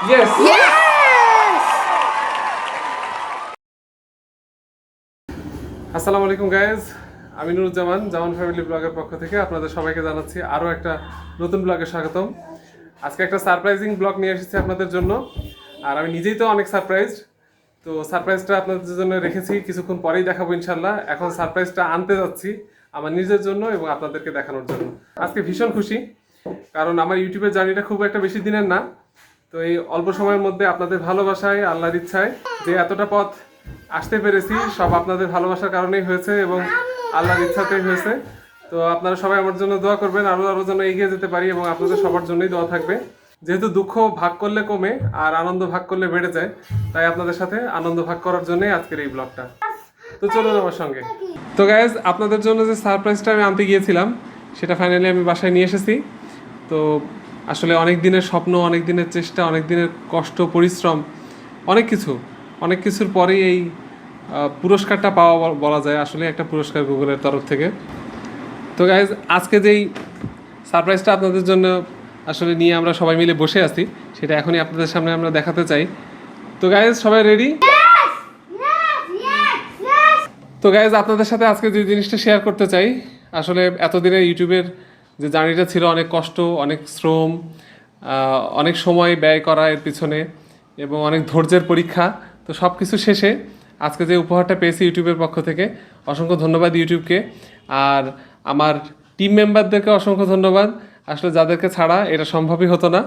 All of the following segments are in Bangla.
ইয়েস। আসসালামু আলাইকুম গাইজ, আমি নুরুজ্জামান, জামান ফ্যামিলি ব্লগের পক্ষ থেকে আপনাদের সবাইকে জানাচ্ছি আরও একটা নতুন ব্লগে স্বাগতম। আজকে একটা সারপ্রাইজিং ব্লগ নিয়ে এসেছি আপনাদের জন্য, আর আমি নিজেই তো অনেক সারপ্রাইজড। তো সারপ্রাইজটা আপনাদের জন্য রেখেছি, কিছুক্ষণ পরেই দেখাবো ইনশাল্লাহ। এখন সারপ্রাইজটা আনতে যাচ্ছি আমার নিজের জন্য এবং আপনাদেরকে দেখানোর জন্য। আজকে ভীষণ খুশি, কারণ আমার ইউটিউবের জার্নিটা খুব একটা বেশি দিনের না। তো এই অল্প সময়ের মধ্যে আপনাদের ভালোবাসায়, আল্লাহর ইচ্ছায় যে এতটা পথ আসতে পেরেছি, সব আপনাদের ভালোবাসার কারণেই হয়েছে এবং আল্লাহর ইচ্ছাতেই হয়েছে। তো আপনারা সবাই আমার জন্য দোয়া করবেন, আরও আরও যেন এগিয়ে যেতে পারি, এবং আপনাদের সবার জন্যই দোয়া থাকবে। যেহেতু দুঃখ ভাগ করলে কমে আর আনন্দ ভাগ করলে বেড়ে যায়, তাই আপনাদের সাথে আনন্দ ভাগ করার জন্যই আজকের এই ব্লগটা। তো চলুন আমার সঙ্গে। তো গাইজ, আপনাদের জন্য যে সারপ্রাইজটা আমি আনতে গিয়েছিলাম, সেটা ফাইনালি আমি বাসায় নিয়ে এসেছি। তো আসলে অনেক দিনের স্বপ্ন, অনেক দিনের চেষ্টা, অনেক দিনের কষ্ট, পরিশ্রম, অনেক কিছুর পরেই এই পুরস্কারটা পাওয়া বলা যায়। আসলে একটা পুরস্কার গুগলের তরফ থেকে। তো গাইজ, আজকে যেই সারপ্রাইজটা আপনাদের জন্য আসলে নিয়ে আমরা সবাই মিলে বসে আছি, সেটা এখনই আপনাদের সামনে আমরা দেখাতে চাই। তো গাইজ, সবাই রেডি? তো গাইজ, আপনাদের সাথে আজকে যে জিনিসটা শেয়ার করতে চাই, আসলে এতদিনের ইউটিউবের যে জার্নিটা ছিল, অনেক কষ্ট, অনেক শ্রম, অনেক সময় ব্যয় করা এর পিছনে, এবং অনেক ধৈর্যের পরীক্ষা। তো সব কিছু শেষে আজকে যে উপহারটা পেয়েছি ইউটিউবের পক্ষ থেকে, অসংখ্য ধন্যবাদ ইউটিউবকে। আর আমার টিম মেম্বারদেরকে অসংখ্য ধন্যবাদ, আসলে যাদেরকে ছাড়া এটা সম্ভবই হতো না।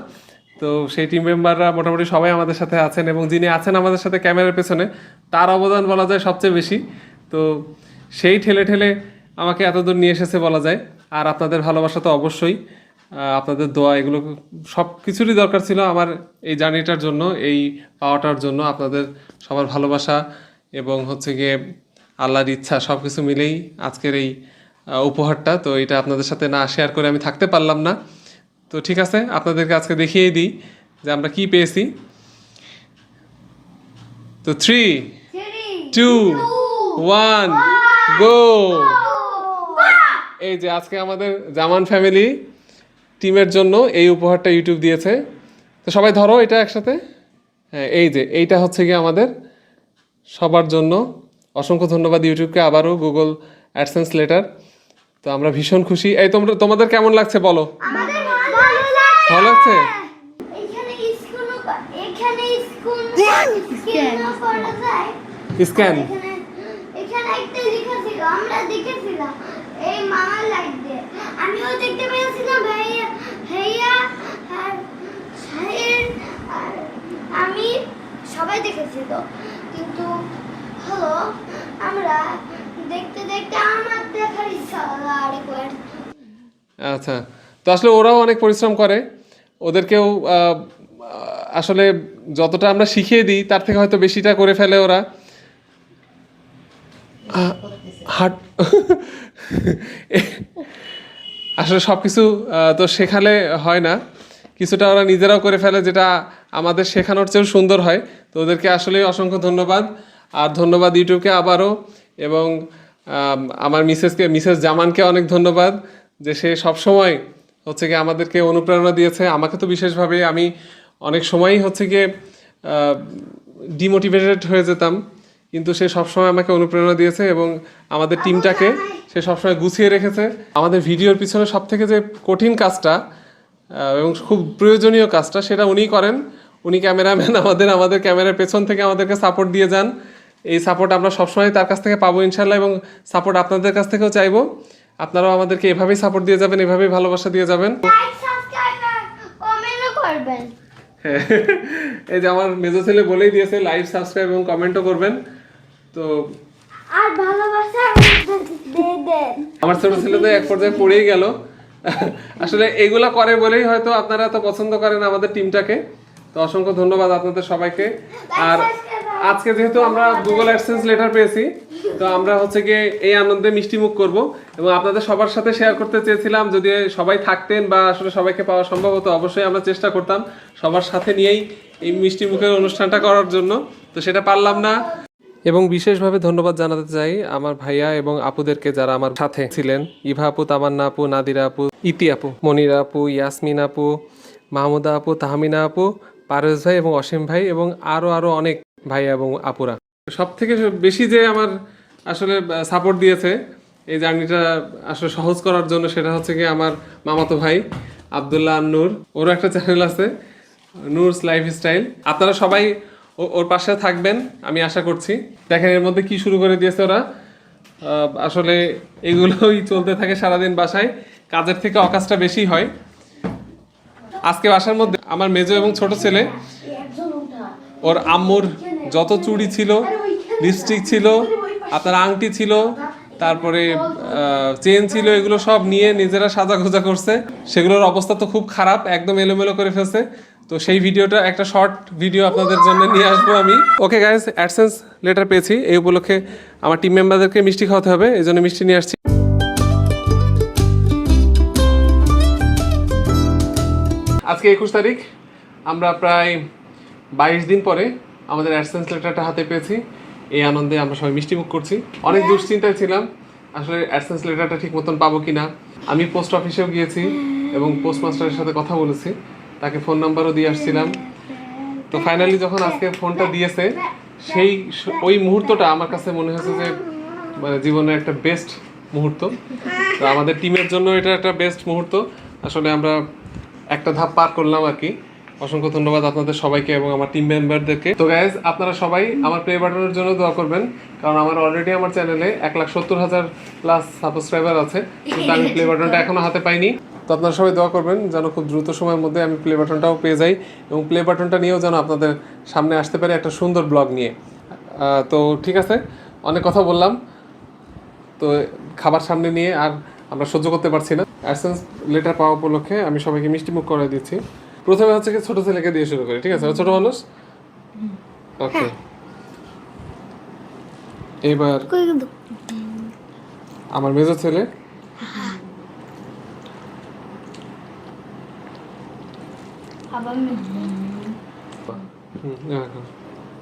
তো সেই টিম মেম্বাররা মোটামুটি সবাই আমাদের সাথে আছেন, এবং যিনি আছেন আমাদের সাথে ক্যামেরার পেছনে, তার অবদান বলা যায় সবচেয়ে বেশি। তো সেই ঠেলে ঠেলে আমাকে এতদূর নিয়ে এসেছে বলা যায়। আর আপনাদের ভালোবাসা তো অবশ্যই, আপনাদের দোয়া, এগুলো সব কিছুরই দরকার ছিল আমার এই জার্নিটার জন্য, এই পাওয়াটার জন্য। আপনাদের সবার ভালোবাসা এবং হচ্ছে গিয়ে আল্লাহর ইচ্ছা, সব কিছু মিলেই আজকের এই উপহারটা। তো এটা আপনাদের সাথে না শেয়ার করে আমি থাকতে পারলাম না। তো ঠিক আছে, আপনাদেরকে আজকে দেখিয়েই দিই যে আমরা কি পেয়েছি। তো 3, 2, 1, গো! এই যে আজকে আমাদের জামান ফ্যামিলি টিমের জন্য এই উপহারটা ইউটিউব দিয়েছে। তো সবাই ধরো এটা একসাথে। হ্যাঁ, এই যে এইটা হচ্ছে কি আমাদের সবার জন্য। অসংখ্য ধন্যবাদ ইউটিউবকে আবারও, গুগল অ্যাডসেন্স লেটার। তো আমরা ভীষণ খুশি। এই তোমাদের কেমন লাগছে বলো? ভালো লাগছে? স্ক্যান আমিও দেখতে পেয়েছিলাম ভাইয়া ভাইয়া আর সাহের আর আমি সবাই দেখেছিল, কিন্তু হলো আমরা দেখতে দেখতে আমার দেখার ইচ্ছা হলো আরেকবার। আচ্ছা, তো আসলে ওরাও অনেক পরিশ্রম করে, ওদেরকেও আসলে যতটা আমরা শিখিয়ে দিই তার থেকে হয়তো বেশিটা করে ফেলে ওরা। হাট আসলে সব কিছু তো শেখালে হয় না, কিছুটা ওরা নিজেরাও করে ফেলে, যেটা আমাদের শেখানোর চেয়েও সুন্দর হয়। তো ওদেরকে আসলে অসংখ্য ধন্যবাদ। আর ধন্যবাদ ইউটিউবকে আবারও, এবং আমার মিসেস জামানকে অনেক ধন্যবাদ, যে সে সবসময় হচ্ছে গিয়ে আমাদেরকে অনুপ্রেরণা দিয়েছে। আমাকে তো বিশেষভাবে, আমি অনেক সময়ই হচ্ছে গিয়ে ডিমোটিভেটেড হয়ে যেতাম, কিন্তু সে সবসময় আমাকে অনুপ্রেরণা দিয়েছে, এবং আমাদের টিমটাকে সে সবসময় গুছিয়ে রেখেছে। আমাদের ভিডিওর পিছনে সব থেকে যে কঠিন কাজটা এবং খুব প্রয়োজনীয় কাজটা, সেটা উনিই করেন। উনি ক্যামেরাম্যান, আমাদের ক্যামেরার পেছন থেকে আমাদেরকে সাপোর্ট দিয়ে যান। এই সাপোর্ট আমরা সবসময় তার কাছ থেকে পাবো ইনশাল্লাহ, এবং সাপোর্ট আপনাদের কাছ থেকেও চাইবো। আপনারাও আমাদেরকে এভাবেই সাপোর্ট দিয়ে যাবেন, এভাবেই ভালোবাসা দিয়ে যাবেন। লাইক সাবস্ক্রাইব আর কমেন্টও করবেন। এই যে আমার মেজো ছেলে বলেই দিয়েছে, লাইক, সাবস্ক্রাইব এবং কমেন্টও করবেন। তো আর ভালোবাসা দিয়ে দেন। আমার ছোট ছেলে তো এক পর্যায়ে পড়েই গেল। আসলে এগুলা করে বলেই হয়তো আপনারা এত পছন্দ করেন আমাদের টিমটাকে। তো অসংখ্য ধন্যবাদ আপনাদের সবাইকে। আর আজকে যেহেতু আমরা গুগল অ্যাডসেন্স লেটার পেয়েছি, তো আমরা হচ্ছে গিয়ে এই আনন্দে মিষ্টি মুখ করবো, এবং আপনাদের সবার সাথে শেয়ার করতে চেয়েছিলাম। যদি সবাই থাকতেন বা আসলে সবাইকে পাওয়া সম্ভব হতো, অবশ্যই আমরা চেষ্টা করতাম সবার সাথে নিয়েই এই মিষ্টি মুখের অনুষ্ঠানটা করার জন্য। তো সেটা পারলাম না। এবং বিশেষভাবে ধন্যবাদ জানাতে চাই আমার ভাইয়া এবং আপুদেরকে, যারা আমার সাথে ছিলেন। ইভা আপু, তামান্না আপু, নাদিরা আপু, ইতি আপু, মনিরা আপু, ইয়াসমিন আপু, মাহমুদা আপু, তাহমিনা আপু, পারভেজ ভাই এবং অসীম ভাই এবং আরও অনেক ভাই এবং আপুরা। সব থেকে বেশি যে আমার আসলে সাপোর্ট দিয়েছে এই জার্নিটা আসলে সহজ করার জন্য, সেটা হচ্ছে কি আমার মামাতো ভাই আব্দুল্লাহ নূর। ওরও একটা চ্যানেল আছে, নূরস লাইফস্টাইল। আপনারা সবাই ওর পাশে থাকবেন আমি আশা করছি। দেখেন এর মধ্যে কি শুরু করে দিয়েছে ওরা। আসলে এগুলোই চলতে থাকে সারাদিন বাসায়, কাজের থেকে অকাজটা বেশি হয়। আজকে বাসার মধ্যে আমার মেজো এবং ছোট ছেলে, ওর আম্মুর যত চুড়ি ছিল, লিপস্টিক ছিল, আপনার আংটি ছিল, তারপরে চেন ছিল, এগুলো সব নিয়ে নিজেরা সাজাগোজা করছে। সেগুলোর অবস্থা তো খুব খারাপ, একদম এলোমেলো করে ফেলছে। তো সেই ভিডিওটা একটা শর্ট ভিডিও আপনাদের জন্য নিয়ে আসবো আমি। ওকে গাইস, অ্যাডসেন্স লেটার পেয়েছি, এই উপলক্ষে আমার টিম মেম্বারদেরকে মিষ্টি খাওয়াতে হবে, এই জন্য মিষ্টি নিয়ে আসছি। আজকে 21 তারিখ, আমরা প্রায় 22 দিন পরে আমাদের অ্যাডসেন্স লেটারটা হাতে পেয়েছি। এই আনন্দে আমরা সবাই মিষ্টিমুখ করছি। অনেক দুশ্চিন্তায় ছিলাম আসলে অ্যাডসেন্স লেটারটা ঠিক মতন পাবো কিনা। আমি পোস্ট অফিসেও গিয়েছি এবং পোস্টমাস্টারের সাথে কথা বলেছি, তাকে ফোন নাম্বারও দিয়ে আসছিলাম। তো ফাইনালি যখন আজকে ফোনটা দিয়েছে, ওই মুহূর্তটা আমার কাছে মনে হয়েছে যে মানে জীবনের একটা বেস্ট মুহূর্ত। তো আমাদের টিমের জন্য এটা একটা বেস্ট মুহূর্ত। আসলে আমরা একটা ধাপ পার করলাম আর কি। অসংখ্য ধন্যবাদ আপনাদের সবাইকে এবং আমার টিম মেম্বারদেরকে। তো গাইজ, আপনারা সবাই আমার প্লে বাটনের জন্য দোয়া করবেন, কারণ আমার অলরেডি আমার চ্যানেলে 1,70,000 প্লাস সাবস্ক্রাইবার আছে, কিন্তু আমি প্লে বাটনটা এখনো হাতে পাইনি। তো আপনারা সবাই দোয়া করবেন যেন খুব দ্রুত সময়ের মধ্যে আমি প্লে বাটনটাও পেয়ে যাই এবং প্লে বাটনটা নিয়েও যেন আপনাদের সামনে আসতে পারে একটা সুন্দর ব্লগ নিয়ে। তো ঠিক আছে, অনেক কথা বললাম, তো খাবার সামনে নিয়ে আর আমরা সহ্য করতে পারছি না। অ্যাডসেন্স লেটার পাওয়া উপলক্ষে আমি সবাইকে মিষ্টি মুখ করে দিচ্ছি। প্রথমে হচ্ছে কি ছোট ছেলেকে দিয়ে শুরু করি, ঠিক আছে? ছোট মানুষ, ওকে। এবার আমার মেজর ছেলে,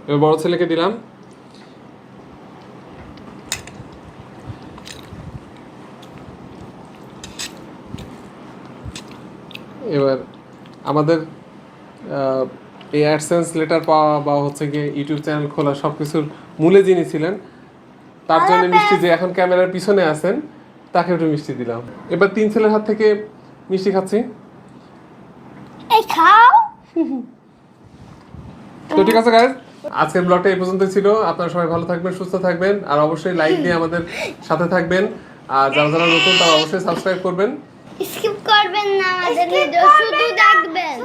এবার বড় ছেলেকে দিলাম। এবার আমাদের এই অ্যাডসেন্স লেটার পাওয়া বা হচ্ছে গিয়ে ইউটিউব চ্যানেল খোলা সব কিছুর মূলে যিনি ছিলেন, তার জন্য মিষ্টি, যে এখন ক্যামেরার পিছনে আছেন, তাকে একটু মিষ্টি দিলাম। এবার 3 ছেলের হাত থেকে মিষ্টি খাচ্ছি। এই খাও। তো ঠিক আছে গাইস, আজকের ব্লগটা এই পর্যন্ত ছিল। আপনারা সবাই ভালো থাকবেন, সুস্থ থাকবেন, আর অবশ্যই লাইক দিয়ে আমাদের সাথে থাকবেন। আর যারা যারা নতুন তারা অবশ্যই সাবস্ক্রাইব করবেন, স্কিপ করবেন না আমাদের ভিডিও, শুধু দেখবেন।